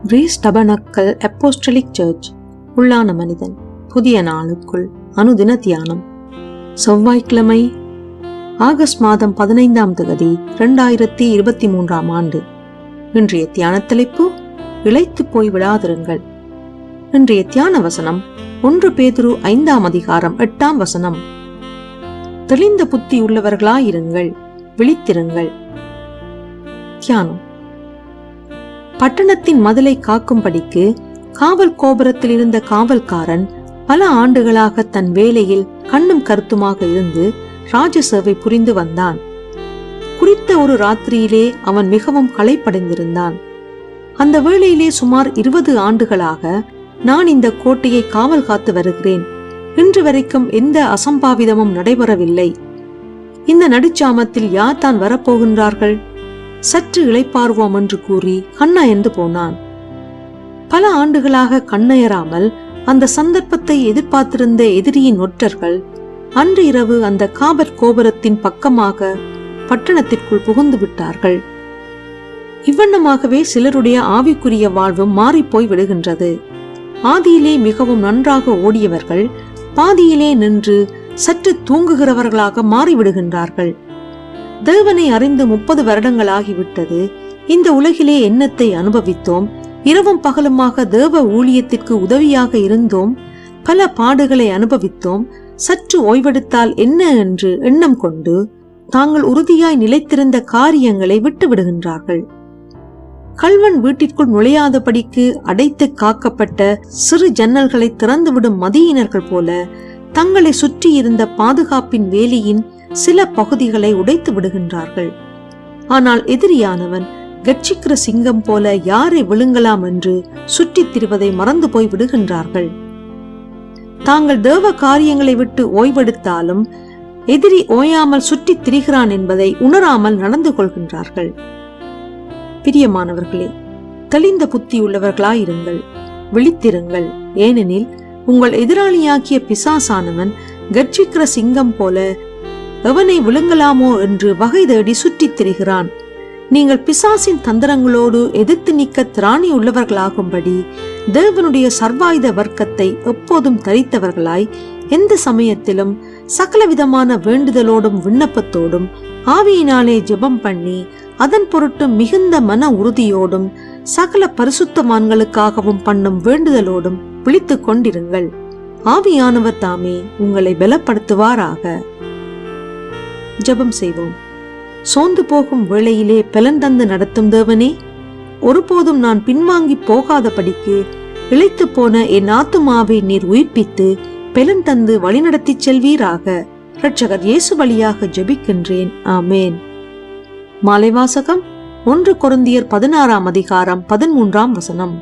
Grace tabernacle apostolic search உள்ளான மனிதன் புதிய நாளுக்குள் அனுதின தியானம். செவ்வாய்க்கிழமை ஆகஸ்ட் மாதம் 15ஆம் தேதி 2023ஆம் ஆண்டு. இன்றைய தியான தலைப்பு இளைத்து போய் விடாதிருங்கள். இன்றைய தியான வசனம் 1 பேதுரு 5ஆம் அதிகாரம் 8ஆம் வசனம். தெளிந்த புத்தி உள்ளவர்களாயிருங்கள், விழித்திருங்கள். தியானம். பட்டணத்தின் மதிலை காக்கும்படிக்கு காவல் கோபுரத்தில் இருந்த காவல்காரன் பல ஆண்டுகளாக தன் வேலையில் கண்ணும் கருத்துமாக இருந்து ராஜசேவை புரிந்து வந்தான். குறித்த ஒரு ராத்திரியிலே அவன் மிகவும் களைப்படைந்திருந்தான். அந்த வேளையிலே சுமார் 20 ஆண்டுகளாக நான் இந்த கோட்டையை காவல் காத்து வருகிறேன், இன்று வரைக்கும் எந்த அசம்பாவிதமும் நடைபெறவில்லை. இந்த நடுச்சாமத்தில் யார் தான் வரப்போகின்றார்கள்? சற்று இளைப்பார்வோம் என்று கூறி கண்ணயர்ந்து போனான். பல ஆண்டுகளாக கண்ணயராமல் அந்த சந்தர்ப்பத்தை எதிர்பார்த்திருந்த எதிரியின் ஒற்றர்கள் அன்று இரவு அந்த காவற் கோபுரத்தின் பக்கமாக பட்டணத்திற்குள் புகுந்து விட்டார்கள். இவ்வண்ணமாகவே சிலருடைய ஆவிக்குரிய வாழ்வும் மாறிப்போய் விடுகின்றது. ஆதியிலே மிகவும் நன்றாக ஓடியவர்கள் பாதியிலே நின்று சற்று தூங்குகிறவர்களாக மாறிவிடுகின்றார்கள். தேவனை அறிந்து 30 வருடங்களாகிவிட்டது. இந்த உலகிலே எண்ணத்தை அனுபவித்தோம், இரவும் பகலுமாக தேவ ஊழியத்திற்கு உதவியாக இருந்தோம், பல பாடுகளை அனுபவித்தோம், சற்று ஓய்வெடுத்தால் என்ன என்று எண்ணம் கொண்டு தாங்கள் உறுதியாய் நிலைத்திருந்த காரியங்களை விட்டு விடுகின்றார்கள். கள்வன் வீட்டிற்குள் நுழையாதபடிக்கு அடைத்து காக்கப்பட்ட சிறு ஜன்னல்களை திறந்துவிடும் மதியினர்கள் போல தங்களை சுற்றி இருந்த பாதுகாப்பின் வேலியின் சில பகுதிகளை உடைத்து விடுகின்றார்கள். ஆனால் எதிரியானவன் கட்சிக்கிற சிங்கம் போல யாரை விழுங்கலாம் என்று சுற்றித் திரிவதை மறந்து போய் விடுகின்றார்கள். தாங்கள் தேவ காரியங்களை விட்டு ஓய்வெடுத்தாலும் எதிரி ஓயாமல் சுற்றித் திரிகிறான் என்பதை உணராமல் நடந்து கொள்கின்றார்கள். பிரியமானவர்களே, தெளிந்த புத்தி உள்ளவர்களாயிருங்கள், விழித்திருங்கள். ஏனெனில் உங்கள் எதிராளியாக்கிய பிசாசானவன் கட்சிக்கிற சிங்கம் போல எவனை விழுங்கலாமோ என்று வகை தேடி சுற்றித் திரிகிறான். நீங்கள் பிசாசின் தந்திரங்களோடு எதிர்த்து நிற்க திராணி உள்ளவர்களாகும்படி தேவனுடைய சர்வாயுத வர்க்கத்தை எப்போதும் தரித்தவர்களாய் எந்த சமயத்திலும் சகலவிதமான வேண்டுதலோடும் விண்ணப்பத்தோடும் ஆவியினாலே ஜெபம் பண்ணி அதன் பொருட்டு மிகுந்த மன உறுதியோடும் சகல பரிசுத்தவான்களுக்காகவும் பண்ணும் வேண்டுதலோடும் விழித்துக் கொண்டிருங்கள். ஆவியானவர் தாமே உங்களை பலப்படுத்துவாராக. ஜெபம் செய்வோம். சோர்ந்து போகும் வேளையிலே பலன் தந்து நடத்தும் தேவனே, ஒருபோதும் நான் பின்வாங்கி போகாதபடிக்கு இளைத்து போன என் ஆத்துமாவை நீர் உயிர்ப்பித்து பலன் தந்து வழிநடத்தி செல்வீராக. இரட்சகர் இயேசு வழியாக ஜெபிக்கின்றேன். ஆமேன். மாலை வாசகம் 1 கொரிந்தியர் 16ஆம் அதிகாரம் 13ஆம் வசனம்.